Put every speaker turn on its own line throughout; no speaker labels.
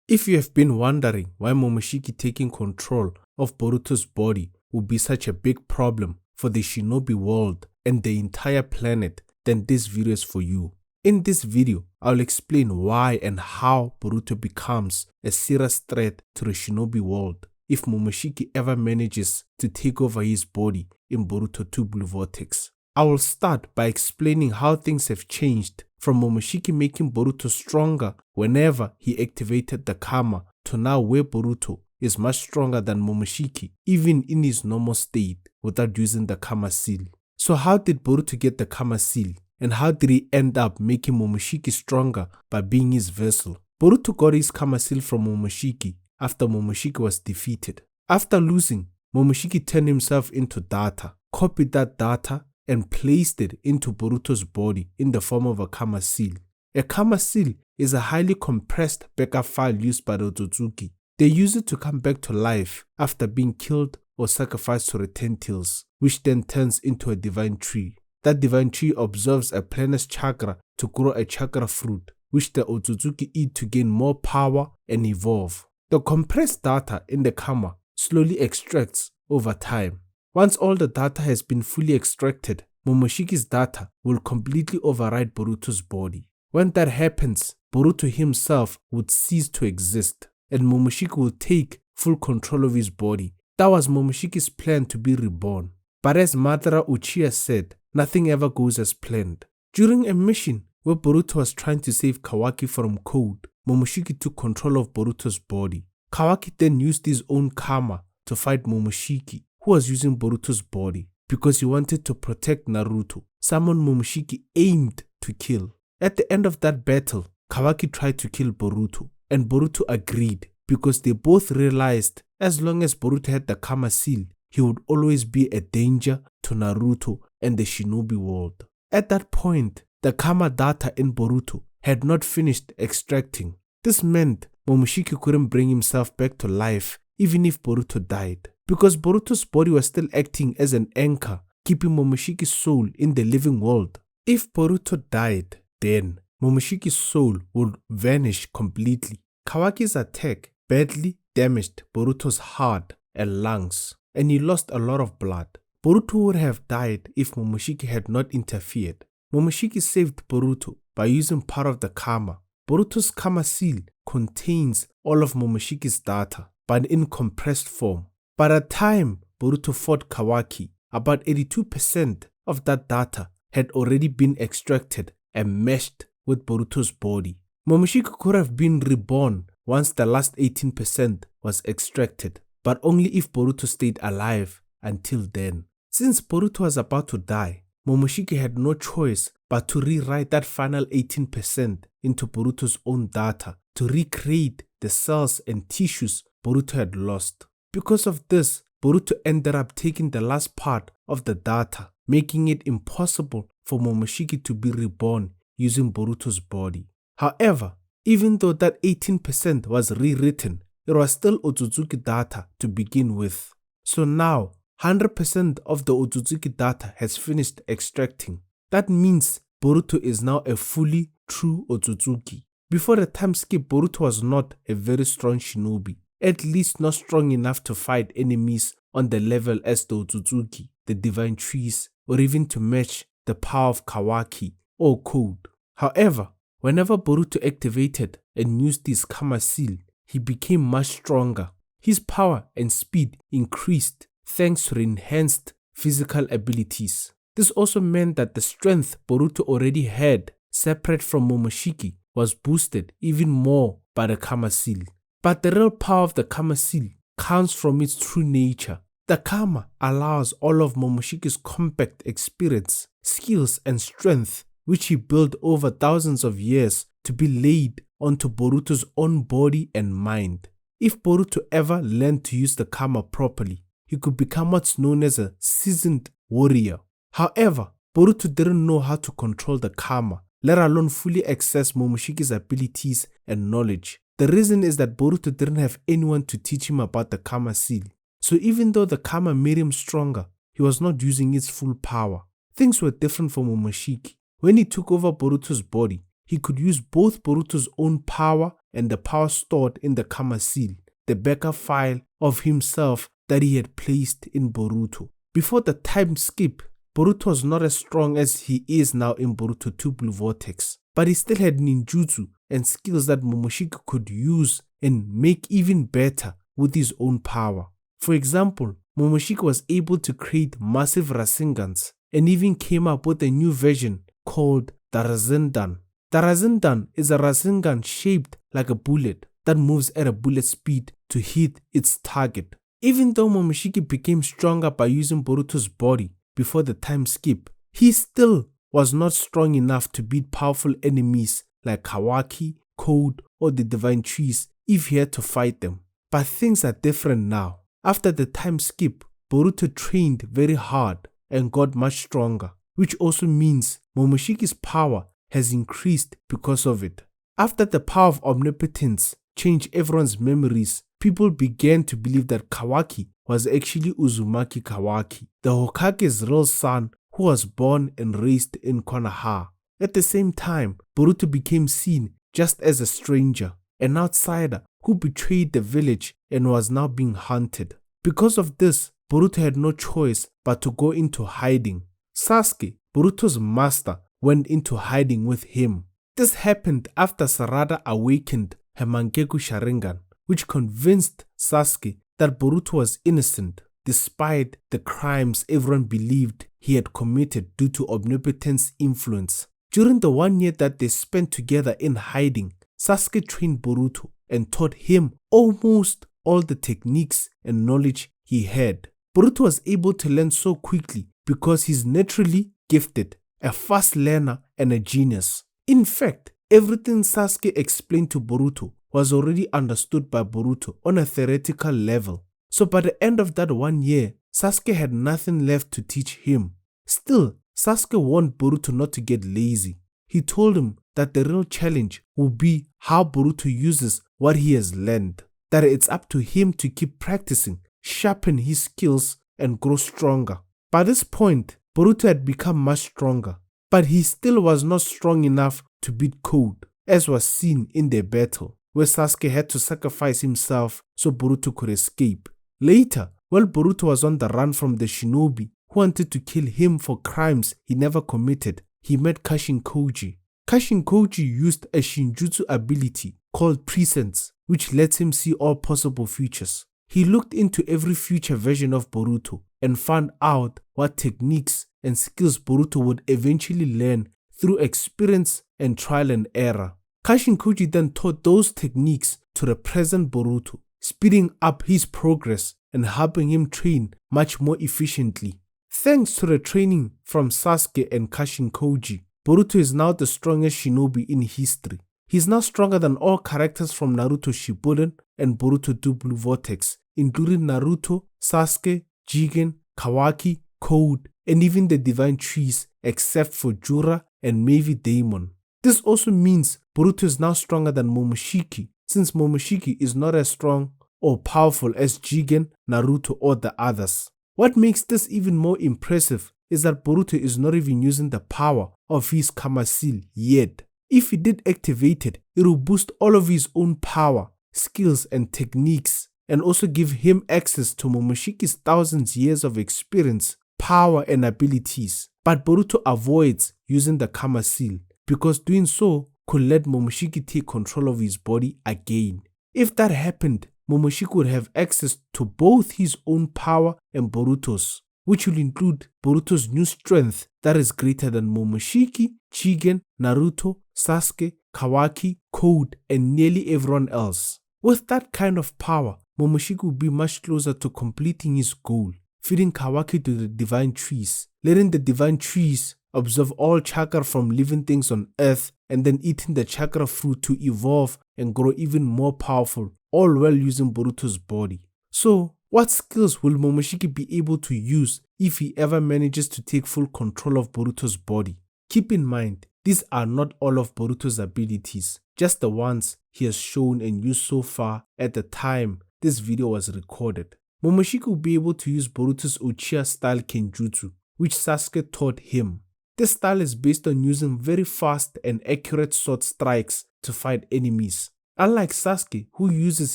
If you have been wondering why Momoshiki taking control of Boruto's body would be such a big problem for the Shinobi world and the entire planet, then this video is for you. In this video, I'll explain why and how Boruto becomes a serious threat to the Shinobi world if Momoshiki ever manages to take over his body in Boruto 2 Blue Vortex. I will start by explaining how things have changed from Momoshiki making Boruto stronger whenever he activated the Karma to now where Boruto is much stronger than Momoshiki even in his normal state without using the Karma seal. So how did Boruto get the Karma seal and how did he end up making Momoshiki stronger by being his vessel? Boruto got his Karma seal from Momoshiki after Momoshiki was defeated. After losing, Momoshiki turned himself into data, copied that data and placed it into Boruto's body in the form of a Karma seal. A Karma seal is a highly compressed backup file used by the Otsutsuki. They use it to come back to life after being killed or sacrificed to the 10 tails, which then turns into a divine tree. That divine tree absorbs a planet's chakra to grow a chakra fruit, which the Otsutsuki eat to gain more power and evolve. The compressed data in the Karma slowly extracts over time. Once all the data has been fully extracted, Momoshiki's data will completely override Boruto's body. When that happens, Boruto himself would cease to exist, and Momoshiki will take full control of his body. That was Momoshiki's plan to be reborn. But as Madara Uchiha said, nothing ever goes as planned. During a mission where Boruto was trying to save Kawaki from Code, Momoshiki took control of Boruto's body. Kawaki then used his own Karma to fight Momoshiki, who was using Boruto's body because he wanted to protect Naruto, someone Momoshiki aimed to kill. At the end of that battle, Kawaki tried to kill Boruto, and Boruto agreed because they both realized as long as Boruto had the Karma seal, he would always be a danger to Naruto and the Shinobi world. At that point, the Karma data in Boruto had not finished extracting. This meant Momoshiki couldn't bring himself back to life even if Boruto died, because Boruto's body was still acting as an anchor, keeping Momoshiki's soul in the living world. If Boruto died, then Momoshiki's soul would vanish completely. Kawaki's attack badly damaged Boruto's heart and lungs, and he lost a lot of blood. Boruto would have died if Momoshiki had not interfered. Momoshiki saved Boruto by using part of the Karma. Boruto's Karma seal contains all of Momoshiki's data, but in compressed form. By the time Boruto fought Kawaki, about 82% of that data had already been extracted and meshed with Boruto's body. Momoshiki could have been reborn once the last 18% was extracted, but only if Boruto stayed alive until then. Since Boruto was about to die, Momoshiki had no choice but to rewrite that final 18% into Boruto's own data to recreate the cells and tissues Boruto had lost. Because of this, Boruto ended up taking the last part of the data, making it impossible for Momoshiki to be reborn using Boruto's body. However, even though that 18% was rewritten, it was still Otsutsuki data to begin with. So now, 100% of the Otsutsuki data has finished extracting. That means Boruto is now a fully true Otsutsuki. Before the time skip, Boruto was not a very strong shinobi, at least not strong enough to fight enemies on the level as the Otsutsuki, the divine trees, or even to match the power of Kawaki or Code. However, whenever Boruto activated and used his Karma seal, he became much stronger. His power and speed increased thanks to enhanced physical abilities. This also meant that the strength Boruto already had, separate from Momoshiki, was boosted even more by the Karma seal. But the real power of the Karma seal comes from its true nature. The Karma allows all of Momoshiki's compact experience, skills and strength, which he built over thousands of years, to be laid onto Boruto's own body and mind. If Boruto ever learned to use the Karma properly, he could become what's known as a seasoned warrior. However, Boruto didn't know how to control the Karma, let alone fully access Momoshiki's abilities and knowledge. The reason is that Boruto didn't have anyone to teach him about the Karma seal. So even though the Karma made him stronger, he was not using its full power. Things were different for Momoshiki. When he took over Boruto's body, he could use both Boruto's own power and the power stored in the Kama Seal, the backup file of himself that he had placed in Boruto. Before the time skip, Boruto was not as strong as he is now in Boruto 2 Blue Vortex, but he still had ninjutsu and skills that Momoshiki could use and make even better with his own power. For example, Momoshiki was able to create massive Rasengans and even came up with a new version called the Rasendan. The Rasendan is a Rasengan shaped like a bullet that moves at a bullet speed to hit its target. Even though Momoshiki became stronger by using Boruto's body before the time skip, he still was not strong enough to beat powerful enemies like Kawaki, Code, or the Divine Trees if he had to fight them. But things are different now. After the time skip, Boruto trained very hard and got much stronger, which also means Momoshiki's power has increased because of it. After the power of omnipotence changed everyone's memories, people began to believe that Kawaki was actually Uzumaki Kawaki, the Hokage's real son who was born and raised in Konoha. At the same time, Boruto became seen just as a stranger, an outsider who betrayed the village and was now being hunted. Because of this, Boruto had no choice but to go into hiding. Sasuke, Boruto's master, went into hiding with him. This happened after Sarada awakened her Mangekyou Sharingan, which convinced Sasuke that Boruto was innocent, despite the crimes everyone believed he had committed due to omnipotence influence. During the 1 year that they spent together in hiding, Sasuke trained Boruto and taught him almost all the techniques and knowledge he had. Boruto was able to learn so quickly because he's naturally gifted, a fast learner and a genius. In fact, everything Sasuke explained to Boruto was already understood by Boruto on a theoretical level. So by the end of that 1 year, Sasuke had nothing left to teach him. Still, Sasuke warned Boruto not to get lazy. He told him that the real challenge will be how Boruto uses what he has learned, that it's up to him to keep practicing, sharpen his skills, and grow stronger. By this point, Boruto had become much stronger, but he still was not strong enough to beat Code, as was seen in their battle, where Sasuke had to sacrifice himself so Boruto could escape. Later, while Boruto was on the run from the Shinobi who wanted to kill him for crimes he never committed, he met Kashin Koji. Kashin Koji used a Shinjutsu ability called Prescience, which lets him see all possible futures. He looked into every future version of Boruto and found out what techniques and skills Boruto would eventually learn through experience and trial and error. Kashin Koji then taught those techniques to the present Boruto, speeding up his progress and helping him train much more efficiently. Thanks to the training from Sasuke and Kashin Koji, Boruto is now the strongest shinobi in history. He is now stronger than all characters from Naruto Shippuden and Boruto 2 Blue Vortex, including Naruto, Sasuke, Jigen, Kawaki, Code, and even the Divine Trees except for Jura and maybe Daemon. This also means Boruto is now stronger than Momoshiki, since Momoshiki is not as strong or powerful as Jigen, Naruto, or the others. What makes this even more impressive is that Boruto is not even using the power of his Kama Seal yet. If he did activate it, it will boost all of his own power, skills, and techniques, and also give him access to Momoshiki's thousands years of experience, power, and abilities. But Boruto avoids using the Kama Seal, because doing so could let Momoshiki take control of his body again. If that happened, Momoshiki would have access to both his own power and Boruto's, which will include Boruto's new strength that is greater than Momoshiki, Jigen, Naruto, Sasuke, Kawaki, Code, and nearly everyone else. With that kind of power, Momoshiki will be much closer to completing his goal, feeding Kawaki to the Divine Trees, letting the Divine Trees absorb all chakra from living things on Earth, and then eating the chakra fruit to evolve and grow even more powerful, all while using Boruto's body. So, what skills will Momoshiki be able to use if he ever manages to take full control of Boruto's body? Keep in mind, these are not all of Boruto's abilities, just the ones he has shown and used so far at the time this video was recorded. Momoshiki will be able to use Boruto's Uchiha style Kenjutsu, which Sasuke taught him. This style is based on using very fast and accurate sword strikes to fight enemies. Unlike Sasuke, who uses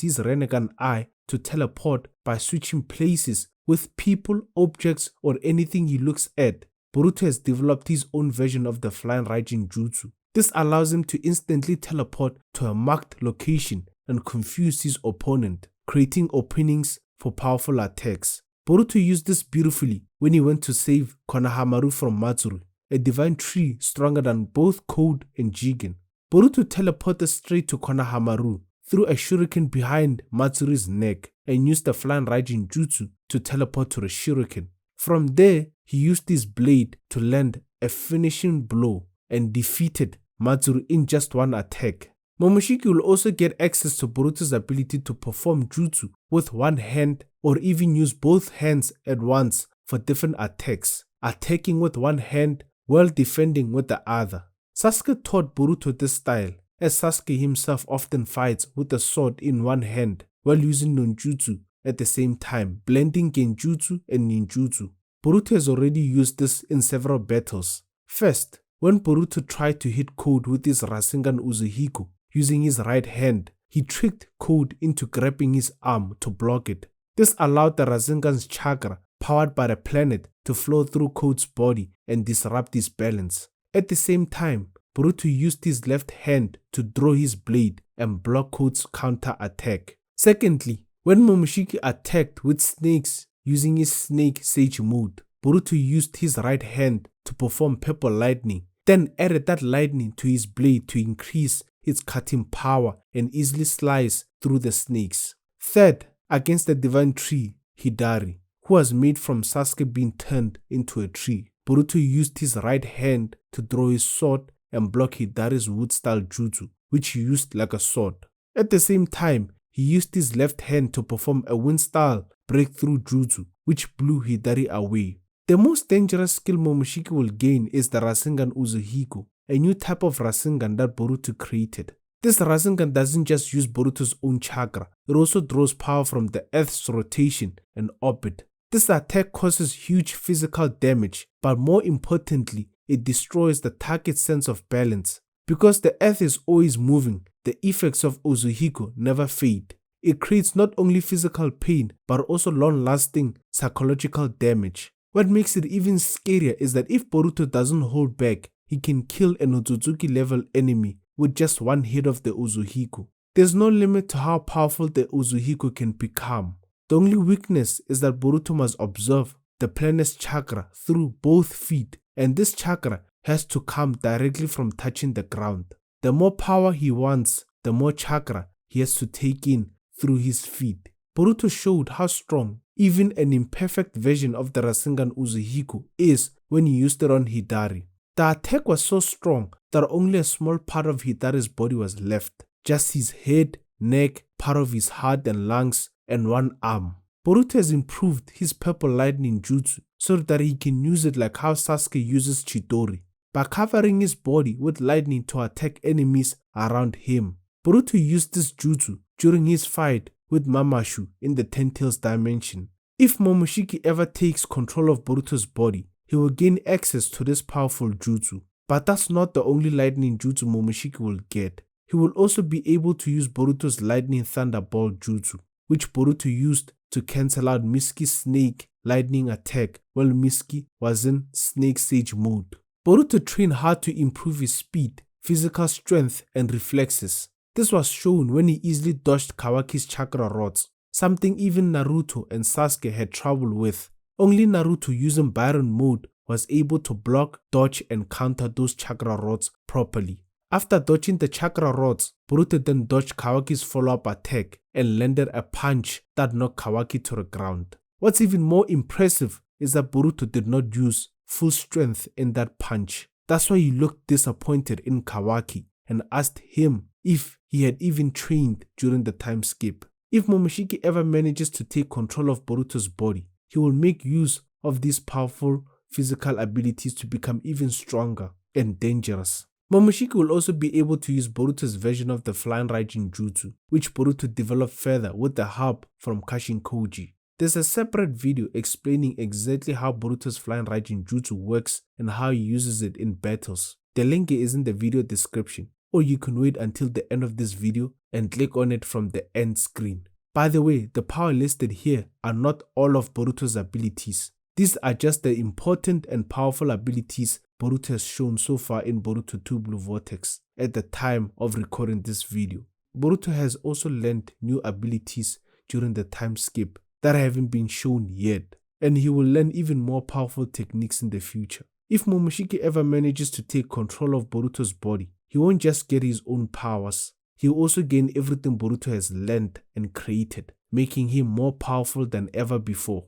his Rinnegan eye to teleport by switching places with people, objects, or anything he looks at, Boruto has developed his own version of the Flying Raijin Jutsu. This allows him to instantly teleport to a marked location and confuse his opponent, creating openings for powerful attacks. Boruto used this beautifully when he went to save Konohamaru from Matsuru, a divine tree stronger than both Code and Jigen. Boruto teleported straight to Konohamaru, threw a shuriken behind Matsuru's neck, and used the Flying Raijin Jutsu to teleport to the shuriken. From there, he used his blade to land a finishing blow and defeated Matsuru in just one attack. Momoshiki will also get access to Boruto's ability to perform jutsu with one hand or even use both hands at once for different attacks, attacking with one hand while defending with the other. Sasuke taught Boruto this style, as Sasuke himself often fights with a sword in one hand while using ninjutsu at the same time, blending genjutsu and ninjutsu. Boruto has already used this in several battles. First, when Boruto tried to hit Code with his Rasengan Uzuhiko using his right hand, he tricked Code into grabbing his arm to block it. This allowed the Rasengan's chakra, powered by the planet, to flow through Code's body and disrupt his balance. At the same time, Boruto used his left hand to draw his blade and block Code's counter attack. Secondly, when Momoshiki attacked with snakes using his Snake Sage mode, Boruto used his right hand to perform purple lightning, then added that lightning to his blade to increase its cutting power and easily slice through the snakes. Third, against the divine tree, Hidari, who was made from Sasuke being turned into a tree, Boruto used his right hand to draw his sword and block Hidari's wood-style jutsu, which he used like a sword. At the same time, he used his left hand to perform a wind-style breakthrough jutsu, which blew Hidari away. The most dangerous skill Momoshiki will gain is the Rasengan Uzuhiko, a new type of Rasengan that Boruto created. This Rasengan doesn't just use Boruto's own chakra, it also draws power from the Earth's rotation and orbit. This attack causes huge physical damage, but more importantly, it destroys the target's sense of balance. Because the Earth is always moving, the effects of Uzuhiko never fade. It creates not only physical pain, but also long-lasting psychological damage. What makes it even scarier is that if Boruto doesn't hold back, he can kill an Otsutsuki level enemy with just one hit of the Uzuhiko. There's no limit to how powerful the Uzuhiko can become. The only weakness is that Boruto must observe the planet's chakra through both feet, and this chakra has to come directly from touching the ground. The more power he wants, the more chakra he has to take in through his feet. Boruto showed how strong even an imperfect version of the Rasengan Uzuhiko is when he used it on Hidari. The attack was so strong that only a small part of Hidari's body was left, just his head, neck, part of his heart and lungs, and one arm. Boruto has improved his purple lightning jutsu so that he can use it like how Sasuke uses Chidori, by covering his body with lightning to attack enemies around him. Boruto used this jutsu during his fight with Mamashu in the Ten Tails dimension. If Momoshiki ever takes control of Boruto's body, he will gain access to this powerful jutsu. But that's not the only lightning jutsu Momoshiki will get. He will also be able to use Boruto's lightning thunderball jutsu, which Boruto used to cancel out Mitsuki's snake lightning attack while Mitsuki was in Snake Sage mode. Boruto trained hard to improve his speed, physical strength, and reflexes. This was shown when he easily dodged Kawaki's chakra rods, something even Naruto and Sasuke had trouble with. Only Naruto using Byron mode was able to block, dodge, and counter those chakra rods properly. After dodging the chakra rods, Boruto then dodged Kawaki's follow-up attack and landed a punch that knocked Kawaki to the ground. What's even more impressive is that Boruto did not use full strength in that punch. That's why he looked disappointed in Kawaki and asked him if he had even trained during the time skip. If Momoshiki ever manages to take control of Boruto's body, he will make use of these powerful physical abilities to become even stronger and dangerous. Momoshiki will also be able to use Boruto's version of the Flying Raijin Jutsu, which Boruto developed further with the help from Kashin Koji. There's a separate video explaining exactly how Boruto's flying Raijin jutsu works and how he uses it in battles. The link is in the video description, or you can wait until the end of this video and click on it from the end screen. By the way, the power listed here are not all of Boruto's abilities. These are just the important and powerful abilities Boruto has shown so far in Boruto 2 Blue Vortex at the time of recording this video. Boruto has also learned new abilities during the time skip that haven't been shown yet, and he will learn even more powerful techniques in the future. If Momoshiki ever manages to take control of Boruto's body, he won't just get his own powers, he will also gain everything Boruto has learned and created, making him more powerful than ever before.